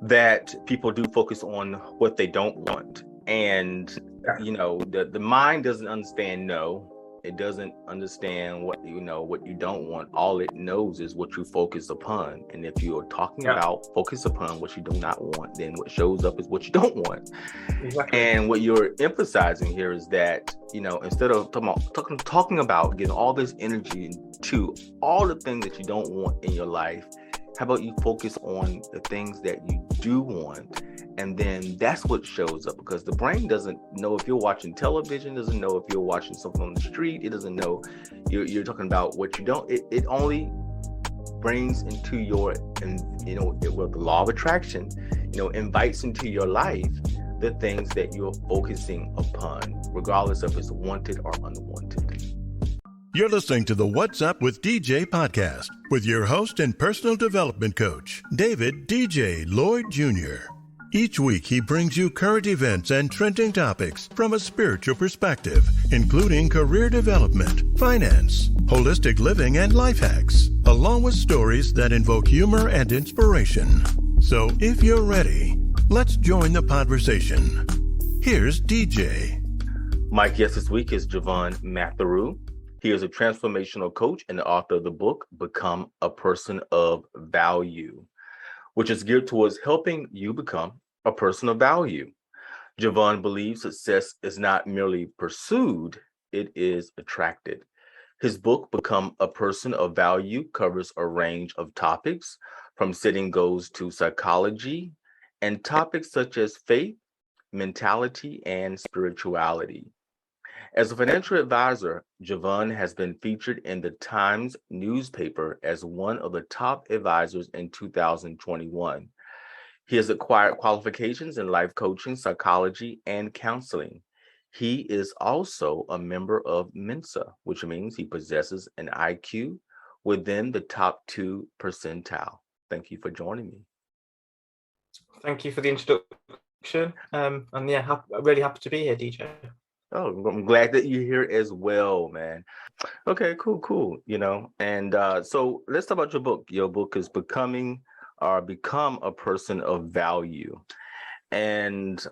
that people do focus on what they don't want. And, the mind doesn't understand no. It doesn't understand what you don't want. All it knows is what you focus upon. And if you're talking about focus upon what you do not want, then what shows up is what you don't want. Exactly. And what you're emphasizing here is that, instead of talking about getting all this energy into all the things that you don't want in your life, how about you focus on the things that you do want? And then that's what shows up, because the brain doesn't know if you're watching television, doesn't know if you're watching something on the street. It doesn't know you're talking about what you don't. It only brings into your, the law of attraction, invites into your life the things that you're focusing upon, regardless of if it's wanted or unwanted. You're listening to the What's Up with DJ podcast with your host and personal development coach, David DJ Lloyd Jr. Each week, he brings you current events and trending topics from a spiritual perspective, including career development, finance, holistic living, and life hacks, along with stories that invoke humor and inspiration. So if you're ready, let's join the podversation. Here's DJ. My guest this week is Jeevan Matharu. He is a transformational coach and the author of the book, Become a Person of Value, which is geared towards helping you become a person of value. Jeevan believes success is not merely pursued, it is attracted. His book, Become a Person of Value, covers a range of topics, from setting goals to psychology, and topics such as faith, mentality, and spirituality. As a financial advisor, Jeevan has been featured in the Times newspaper as one of the top advisors in 2021. He has acquired qualifications in life coaching, psychology, and counseling. He is also a member of Mensa, which means he possesses an IQ within the top 2 percentile. Thank you for joining me. Thank you for the introduction. Really happy to be here, DJ. Oh, I'm glad that you're here as well, man. Okay, cool. And so let's talk about your book. Your book is Become a Person of Value. And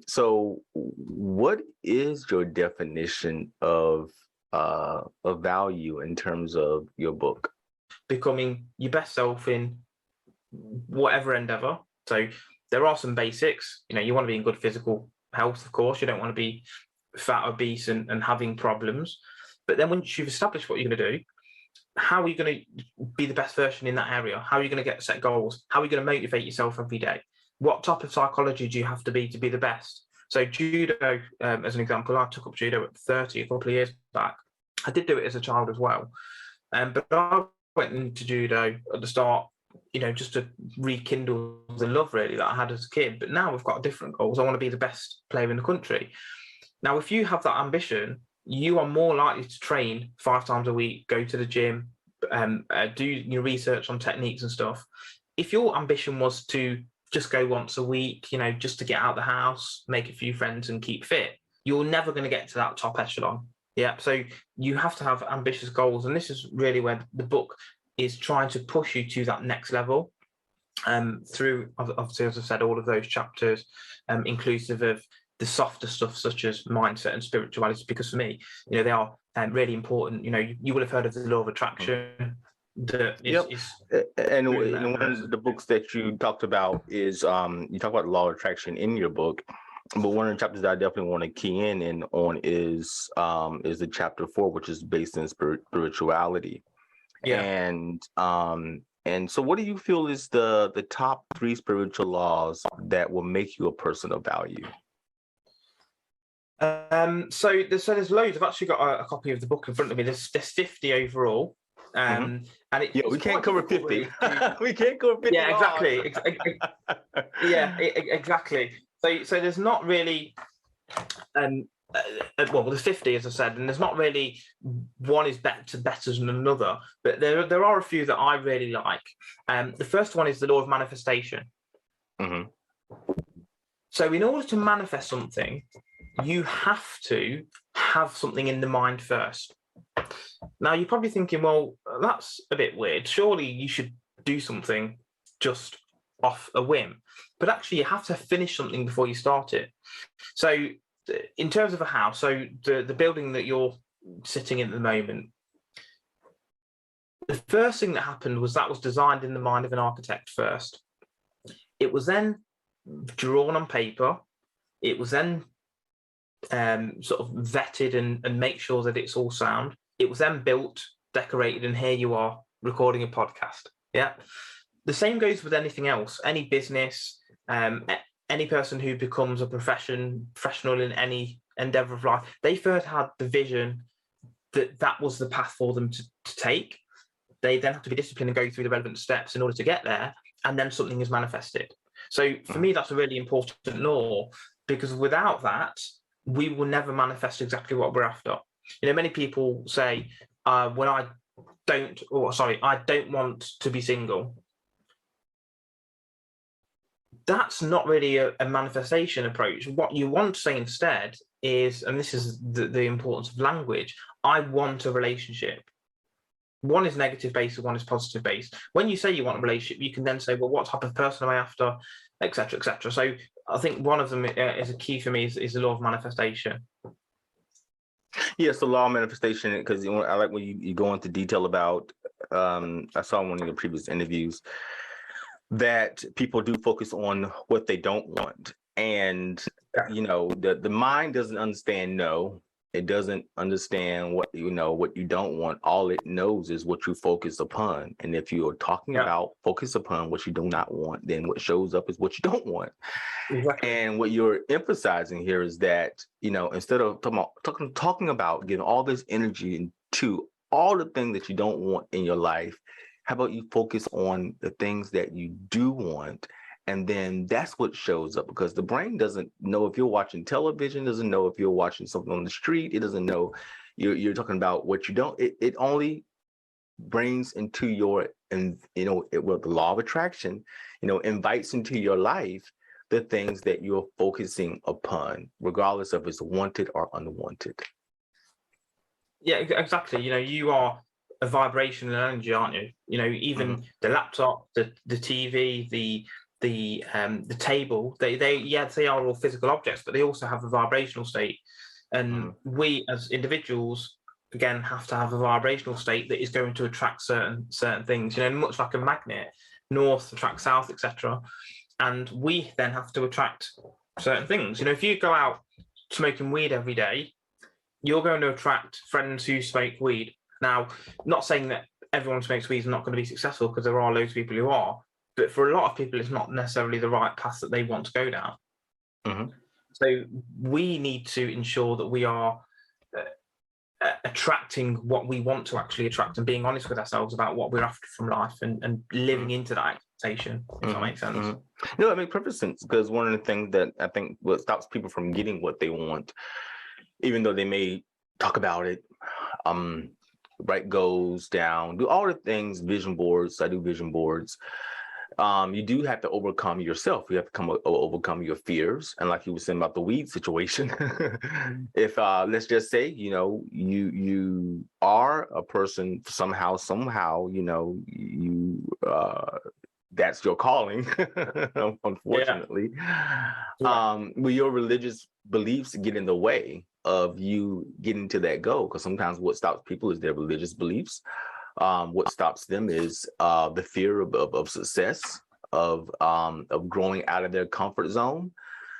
so what is your definition of value in terms of your book? Becoming your best self in whatever endeavor. So there are some basics. You want to be in good physical health, of course. You don't want to be fat, obese, and having problems. But then once you've established what you're going to do, how are you going to be the best version in that area? How are you going to set goals? How are you going to motivate yourself every day? What type of psychology do you have to be the best? So judo, as an example, I took up judo at 30 a couple of years back. I did do it as a child as well. But I went into judo at the start, just to rekindle the love really that I had as a kid. But now I've got different goals. I want to be the best player in the country. Now, if you have that ambition, you are more likely to train 5 times a week, go to the gym, do your research on techniques and stuff. If your ambition was to just go once a week, just to get out of the house, make a few friends and keep fit, you're never going to get to that top echelon. Yeah. So you have to have ambitious goals. And this is really where the book is trying to push you to that next level. Through, obviously, as I said, all of those chapters, inclusive of the softer stuff such as mindset and spirituality, because for me, they are really important. You will have heard of the law of attraction. And one of the books that you talked about is you talk about the law of attraction in your book, but one of the chapters that I definitely want to key in on is the chapter 4, which is based in spirituality. And so what do you feel is the top 3 spiritual laws that will make you a person of value? So there's loads. I've actually got a copy of the book in front of me. There's 50 overall. And we can't cover 50. We can't cover 50. Yeah, exactly. Exactly. So there's not really there's 50, as I said, and there's not really one is better than another, but there are a few that I really like. The first one is the law of manifestation. So in order to manifest something, you have to have something in the mind first. Now, you're probably thinking, well, that's a bit weird. Surely you should do something just off a whim, but actually you have to finish something before you start it. So in terms of a house, so the building that you're sitting in at the moment, the first thing that happened was that was designed in the mind of an architect first. It was then drawn on paper. It was then sort of vetted and make sure that it's all sound. It was then built, decorated, and here you are recording a podcast. Yeah. The same goes with anything else, any business, any person who becomes a professional in any endeavor of life. They first had the vision that was the path for them to take. They then have to be disciplined and go through the relevant steps in order to get there, and then something is manifested. So for me, that's a really important law, because without that, we will never manifest exactly what we're after. Many people say, I don't want to be single. That's not really a manifestation approach. What you want to say instead is, and this is the importance of language, I want a relationship. One is negative based and one is positive based. When you say you want a relationship, you can then say, well, what type of person am I after, etc., etc. So I think one of them is a key for me is the law of manifestation. Yes, the law of manifestation, because I like when you go into detail about, I saw in one of your previous interviews that people do focus on what they don't want. And, the mind doesn't understand no. It doesn't understand what you don't want. All it knows is what you focus upon. And if you are talking about focus upon what you do not want, then what shows up is what you don't want. Exactly. And what you're emphasizing here is that, instead of talking about giving all this energy into all the things that you don't want in your life, how about you focus on the things that you do want? And then that's what shows up, because the brain doesn't know if you're watching television, doesn't know if you're watching something on the street. It doesn't know you're talking about what you don't. It only brings into the law of attraction, invites into your life the things that you're focusing upon, regardless of it's wanted or unwanted. Yeah, exactly. You are a vibration and energy, aren't you? Even the laptop, the TV, the table, they are all physical objects, but they also have a vibrational state. And we as individuals, again, have to have a vibrational state that is going to attract certain things, much like a magnet, north attracts south, etc. And we then have to attract certain things. If you go out smoking weed every day, you're going to attract friends who smoke weed. Now, not saying that everyone who smokes weed is not going to be successful, because there are loads of people who are. But for a lot of people, it's not necessarily the right path that they want to go down. So we need to ensure that we are attracting what we want to actually attract, and being honest with ourselves about what we're after from life, and living into that expectation, if that makes sense. No, it makes perfect sense, because one of the things that I think what stops people from getting what they want, even though they may talk about it, write goals down, do all the things, vision boards. I do vision boards. You do have to overcome yourself. You have to overcome your fears. And like you were saying about the weed situation, if let's just say, you are a person somehow, that's your calling, unfortunately. Will your religious beliefs get in the way of you getting to that goal? Because sometimes what stops people is their religious beliefs. What stops them is the fear of success, of growing out of their comfort zone.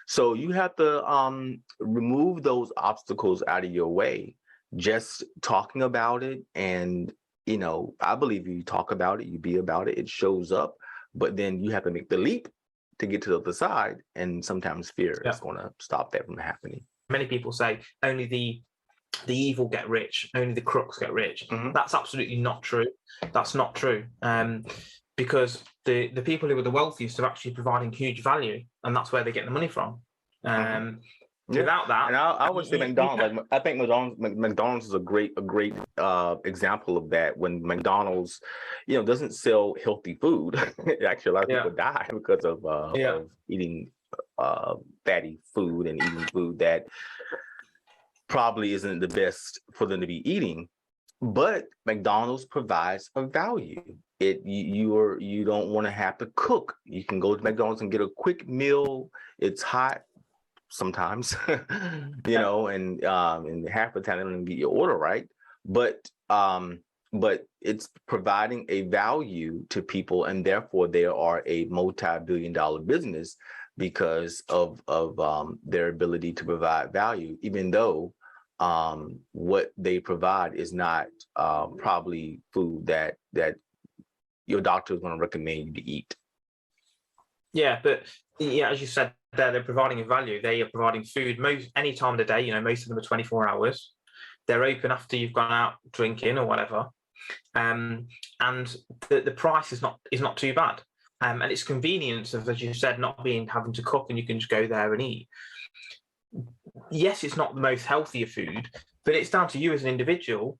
So you have to remove those obstacles out of your way. Just talking about it, and I believe you talk about it, you be about it, it shows up. But then you have to make the leap to get to the other side, and sometimes fear is going to stop that from happening. Many people say only the evil get rich, only the crooks get rich. That's absolutely not true. That's not true. Because the people who are the wealthiest are actually providing huge value, and that's where they get the money from. Without that, and I would say McDonald's. I think McDonald's is a great example of that. When McDonald's, doesn't sell healthy food, actually a lot of people die because of eating fatty food and eating food that probably isn't the best for them to be eating. But McDonald's provides a value. you don't want to have to cook. You can go to McDonald's and get a quick meal. It's hot sometimes, and half the time they don't even get your order right. But it's providing a value to people, and therefore they are a multi-billion-dollar business because of their ability to provide value, even though what they provide is not probably food that your doctor is going to recommend you to eat. Yeah, but as you said, they're providing a value. They are providing food any time of the day. Most of them are 24 hours. They're open after you've gone out drinking or whatever, and the price is not too bad. And it's convenience of, as you said, not having to cook, and you can just go there and eat. Yes, it's not the most healthier food, but it's down to you as an individual.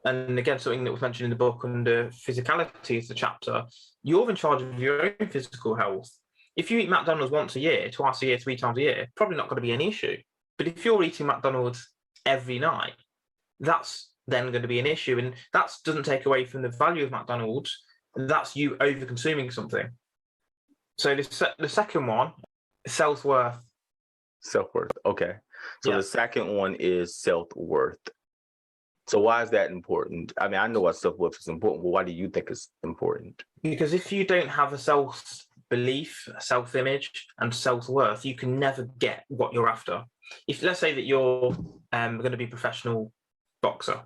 And again, something that was mentioned in the book under physicality is the chapter. You're in charge of your own physical health. If you eat McDonald's once a year, twice a year, 3 times a year, probably not going to be an issue. But if you're eating McDonald's every night, that's then going to be an issue. And that doesn't take away from the value of McDonald's. That's you over-consuming something. So the second one, self-worth. Self-worth. Okay. So the second one is self-worth. So why is that important? I mean, I know why self-worth is important, but why do you think it's important? Because if you don't have a self-belief, self-image, and self-worth, you can never get what you're after. If let's say that you're going to be a professional boxer,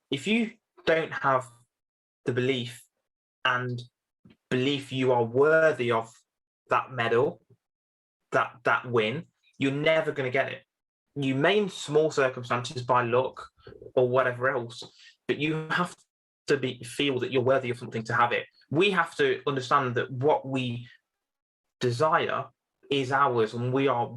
if you don't have the belief you are worthy of that medal, that win, you're never going to get it. You may in small circumstances by luck or whatever else, but you have to feel that you're worthy of something to have it. We have to understand that what we desire is ours, and we are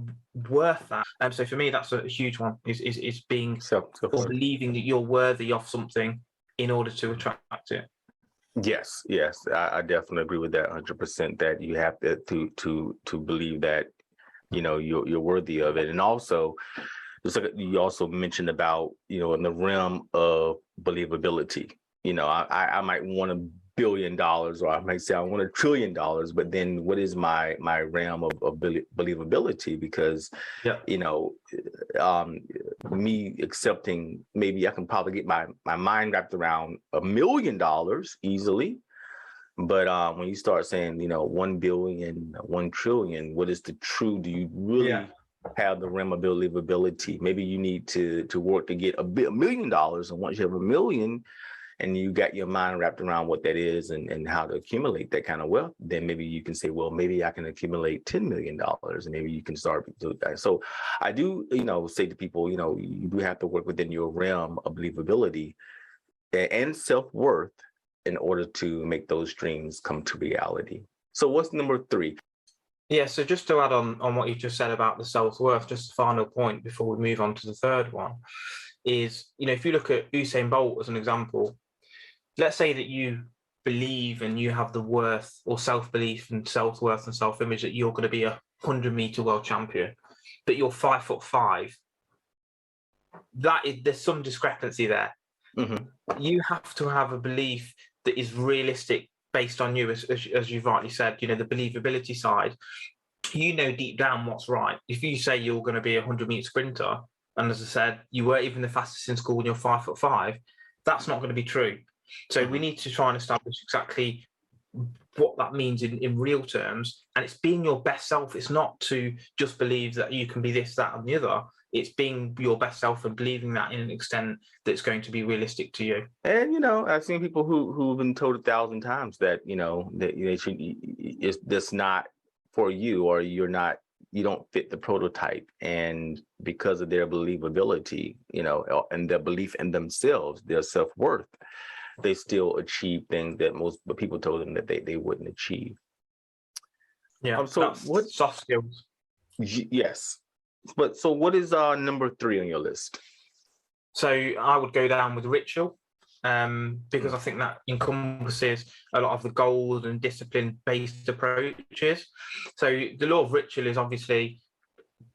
worth that. So for me, that's a huge one. Is being or believing that you're worthy of something in order to attract it. Yes, I definitely agree with that 100%. That you have to believe that you're worthy of it, and also you also mentioned about in the realm of believability. I might want $1 billion, or I might say I want $1 trillion, but then what is my realm of believability? Because me accepting, maybe I can probably get my mind wrapped around $1 million easily. But when you start saying, 1 billion, 1 trillion, what is the true? Do you really have the realm of believability? Maybe you need to work to get $1 million. And once you have $1 million and you got your mind wrapped around what that is and how to accumulate that kind of wealth, then maybe you can say, well, maybe I can accumulate $10 million, and maybe you can start to do that. So I do, say to people, you do have to work within your realm of believability and self-worth in order to make those dreams come to reality. So what's number 3? Yeah, so just to add on what you just said about the self-worth, just a final point before we move on to the third one is, if you look at Usain Bolt as an example, let's say that you believe and you have the worth or self-belief and self-worth and self-image that you're going to be a 100-meter world champion, but you're 5'5". There's some discrepancy there. Mm-hmm. You have to have a belief that is realistic based on you, as you've rightly said, the believability side. Deep down what's right. If you say you're going to be a 100-meter sprinter, and as I said, you weren't even the fastest in school and you're 5'5", that's not going to be true. So we need to try and establish exactly what that means in real terms. And it's being your best self. It's not to just believe that you can be this, that, and the other. It's being your best self and believing that in an extent that's going to be realistic to you. And, I've seen people who've been told 1,000 times that, that's not for you, or you don't fit the prototype. And because of their believability, and their belief in themselves, their self-worth, they still achieve things that most people told them that they wouldn't achieve. Yeah. So what soft skills? Yes. But so what is number 3 on your list? So I would go down with ritual, because I think that encompasses a lot of the goals and discipline-based approaches. So the law of ritual is obviously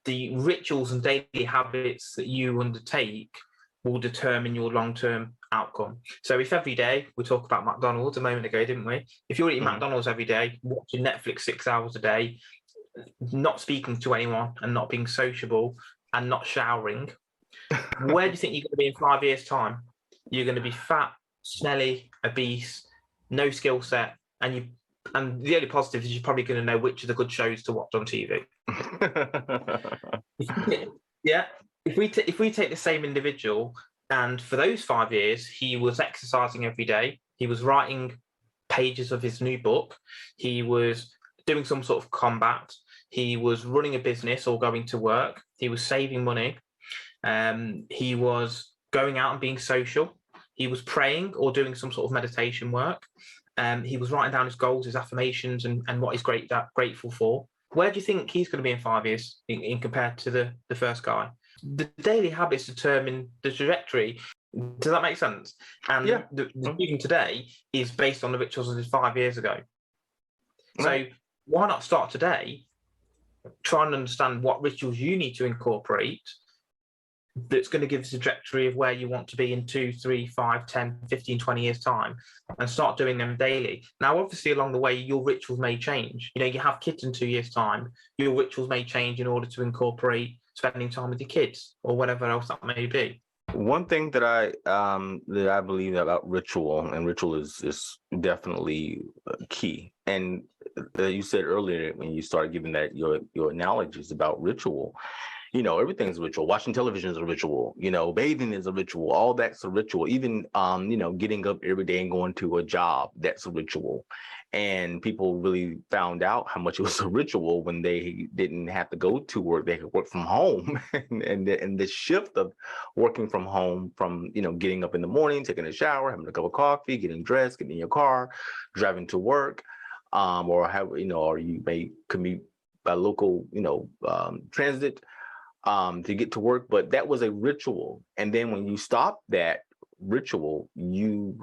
the rituals and daily habits that you undertake will determine your long-term outcome. So if every day, we talked about McDonald's a moment ago, didn't we? If you're eating McDonald's every day, watching Netflix 6 hours a day, not speaking to anyone and not being sociable and not showering, where do you think you're going to be in 5 years' time? You're going to be fat, smelly, obese, no skill set, and the only positive is you're probably going to know which are the good shows to watch on TV. Yeah. If we take the same individual, and for those 5 years he was exercising every day, he was writing pages of his new book, he was doing some sort of combat, he was running a business or going to work, he was saving money, he was going out and being social, he was praying or doing some sort of meditation work, he was writing down his goals, his affirmations, and what he's grateful for. Where do you think he's going to be in 5 years in compared to the first guy? The daily habits determine the trajectory. Does that make sense? And the Jeevan today is based on the rituals of 5 years ago. So why not start today, try and understand what rituals you need to incorporate that's going to give the trajectory of where you want to be in 2, 3, 5, 10, 15, 20 years time, and start doing them daily. Now, obviously, along the way, your rituals may change. You know, you have kids in 2 years' time, your rituals may change in order to incorporate spending time with your kids or whatever else that may be. One thing that I believe about ritual, and ritual is definitely key. And you said earlier when you started giving that your analogies about ritual, you know, everything's a ritual. Watching television is a ritual. You know, bathing is a ritual. All that's a ritual. Even you know, getting up every day and going to a job, that's a ritual. And people really found out how much it was a ritual when they didn't have to go to work. They could work from home. and the shift of working from home, from, you know, getting up in the morning, taking a shower, having a cup of coffee, getting dressed, getting in your car, driving to work, or you may commute by local, transit to get to work. But that was a ritual. And then when you stop that ritual, you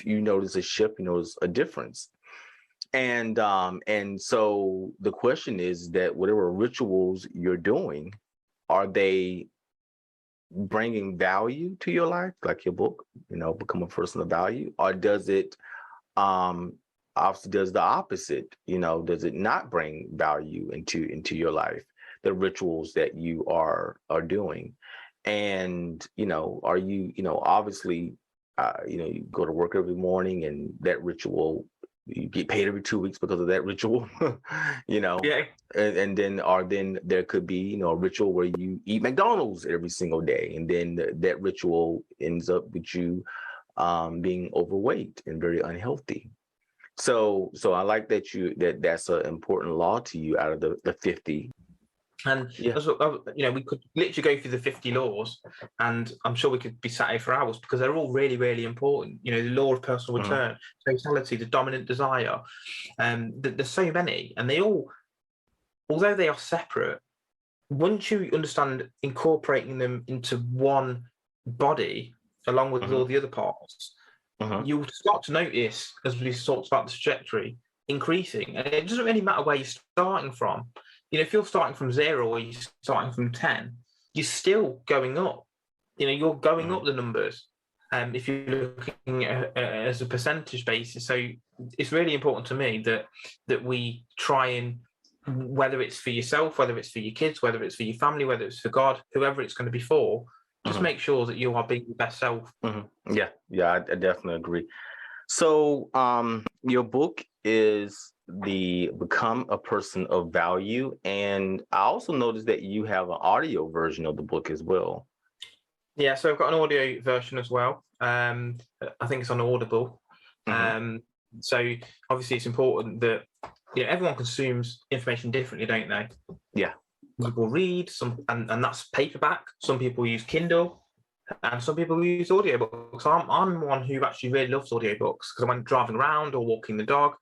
notice a shift, you notice a difference. And so the question is that whatever rituals you're doing, are they bringing value to your life, like your book, you know, Become a Person of Value, or does it obviously does the opposite? You know, does it not bring value into your life, the rituals that you are doing? And, you know, are you, you know, obviously, you go to work every morning, and that ritual, you get paid every 2 weeks because of that ritual, you know. Yeah. And then there could be, you know, a ritual where you eat McDonald's every single day, and then that ritual ends up with you being overweight and very unhealthy. So I like that that's an important law to you out of the 50. And you know, we could literally go through the 50 laws, and I'm sure we could be sat here for hours because they're all really, really important. You know, the law of personal return, totality, the dominant desire, there's so many, and they all, although they are separate, once you understand incorporating them into one body along with all the other parts, you'll start to notice, as we talked about the trajectory, increasing. And it doesn't really matter where you're starting from. You know, if you're starting from 0 or you're starting from 10, you're still going up. You know, you're going up the numbers. If you're looking at as a percentage basis. So it's really important to me that we try and, whether it's for yourself, whether it's for your kids, whether it's for your family, whether it's for God, whoever it's going to be for, just make sure that you are being your best self. Yeah, I definitely agree. So your book is the Become a Person of Value, and I also noticed that you have an audio version of the book as well. Yeah, so I've got an audio version as well. I think it's on Audible. So obviously it's important that, you know, everyone consumes information differently, don't they? Yeah. People read and that's paperback. Some people use Kindle, and some people use audiobooks. I'm one who actually really loves audiobooks because when driving around or walking the dog,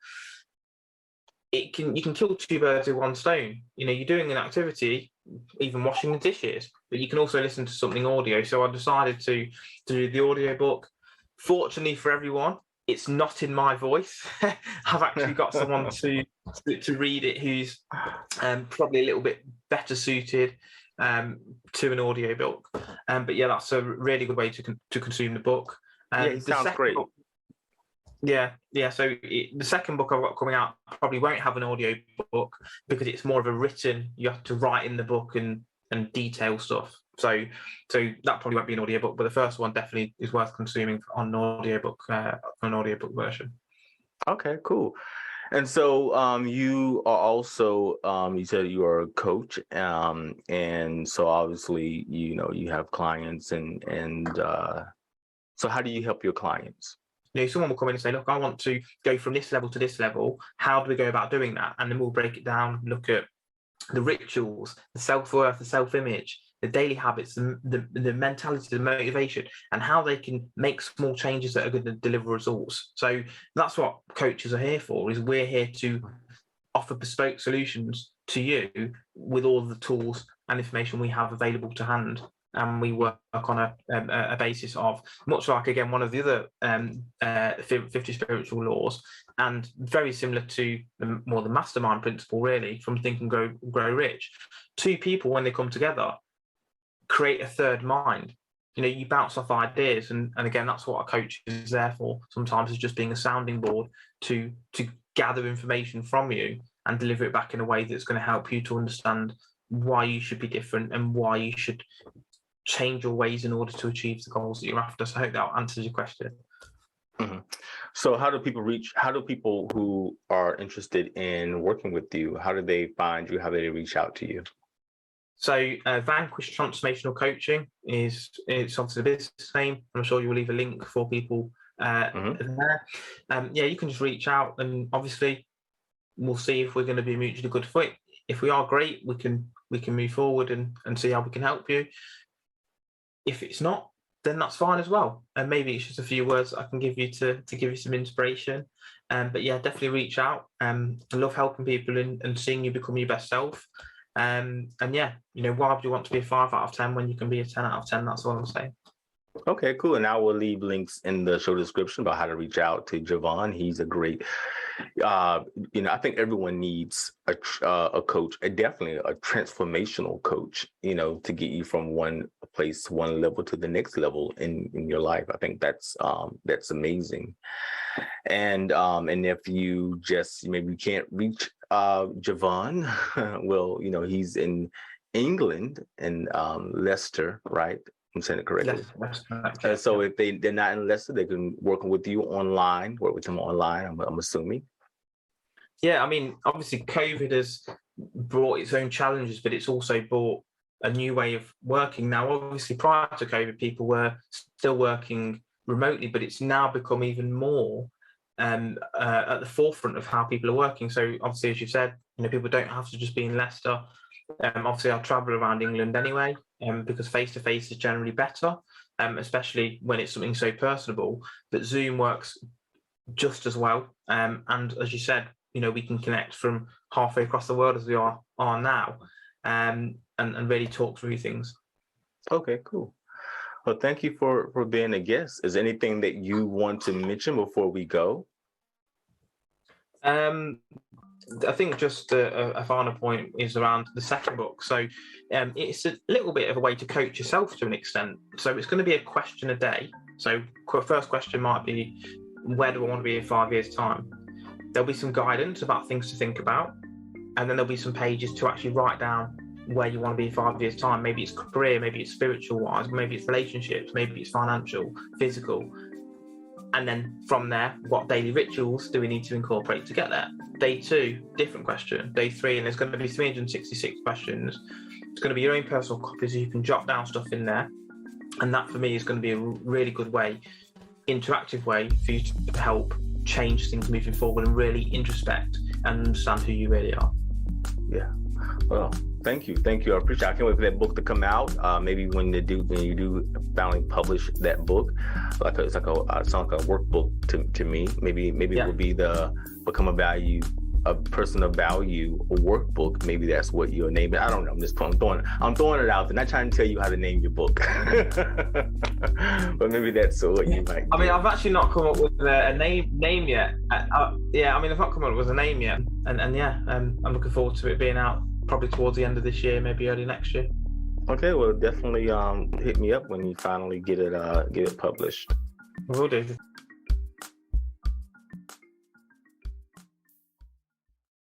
you can kill two birds with one stone. You know, you're doing an activity, even washing the dishes, but you can also listen to something audio. So I decided to do the audiobook. Fortunately for everyone, it's not in my voice. I've actually got someone to read it who's probably a little bit better suited to an audiobook. But yeah, that's a really good way to consume the book. Yeah, he sounds great. Yeah. So the second book I've got coming out probably won't have an audio book because it's more of a written. You have to write in the book and detail stuff. So that probably won't be an audio book. But the first one definitely is worth consuming on an audiobook version. Okay, cool. And so you are also you said you are a coach, and so obviously you have clients, and so how do you help your clients? Someone will come in and say, look, I want to go from this level to this level. How do we go about doing that? And then we'll break it down, look at the rituals, the self-worth, the self-image, the daily habits, the mentality, the motivation, and how they can make small changes that are going to deliver results. So that's what coaches are here for, is we're here to offer bespoke solutions to you with all the tools and information we have available to hand. And we work on a basis of, much like, again, one of the other 50 spiritual laws, and very similar to the mastermind principle, really, from Think and Grow Rich. Two people, when they come together, create a third mind. You bounce off ideas, and again, that's what a coach is there for. Sometimes it's just being a sounding board to gather information from you and deliver it back in a way that's going to help you to understand why you should be different and why you should change your ways in order to achieve the goals that you're after. So I hope that answers your question. Mm-hmm. So how do people who are interested in working with you, how do they find you? How do they reach out to you? So Vanquish Transformational Coaching it's obviously the business name. I'm sure you will leave a link for people there. You can just reach out, and obviously we'll see if we're going to be a mutually good fit. If we are, great, we can move forward and see how we can help you. If it's not, then that's fine as well. And maybe it's just a few words I can give you to give you some inspiration. But yeah, definitely reach out. I love helping people and seeing you become your best self. And yeah, why would you want to be a 5 out of 10 when you can be a 10 out of 10? That's all I'm saying. Okay, cool. And I will leave links in the show description about how to reach out to Jeevan. He's a great, I think everyone needs a coach, definitely a transformational coach, to get you from one place, one level to the next level in your life. I think that's amazing. And if you just maybe can't reach Jeevan, well, he's in England and Leicester, right? I'm saying it correctly. Yes. So if they're not in Leicester, they can work with you online, work with them online, I'm assuming. Yeah, I mean, obviously COVID has brought its own challenges, but it's also brought a new way of working. Now, obviously, prior to COVID, people were still working remotely, but it's now become even more at the forefront of how people are working. So obviously, as you said, people don't have to just be in Leicester. Obviously, I'll travel around England anyway, because face-to-face is generally better, especially when it's something so personable. But Zoom works just as well. And as you said, we can connect from halfway across the world as we are now, and really talk through things. Okay, cool. Well, thank you for being a guest. Is there anything that you want to mention before we go? I think just a final point is around the second book. So it's a little bit of a way to coach yourself to an extent. So it's going to be a question a day. So first question might be, where do I want to be in 5 years' time? There'll be some guidance about things to think about. And then there'll be some pages to actually write down where you want to be in 5 years' time. Maybe it's career, maybe it's spiritual-wise, maybe it's relationships, maybe it's financial, physical. And then from there, what daily rituals do we need to incorporate to get there? Day 2, different question. Day 3, and there's going to be 366 questions. It's going to be your own personal copy, so you can jot down stuff in there. And that, for me, is going to be a really good way, interactive way for you to help change things moving forward and really introspect and understand who you really are. Yeah. Well, thank you. I appreciate it. I can't wait for that book to come out. Maybe when you do finally publish that book, it sounds like a workbook to me. Maybe it will be the Become a Person of Value workbook. Maybe that's what you'll name it. I don't know. I'm throwing it out there. Not trying to tell you how to name your book, but maybe that's what you might. I mean, I've actually not come up with a name yet. I've not come up with a name yet, and I'm looking forward to it being out probably towards the end of this year, maybe early next year. Okay, well, definitely hit me up when you finally get it published. Will do.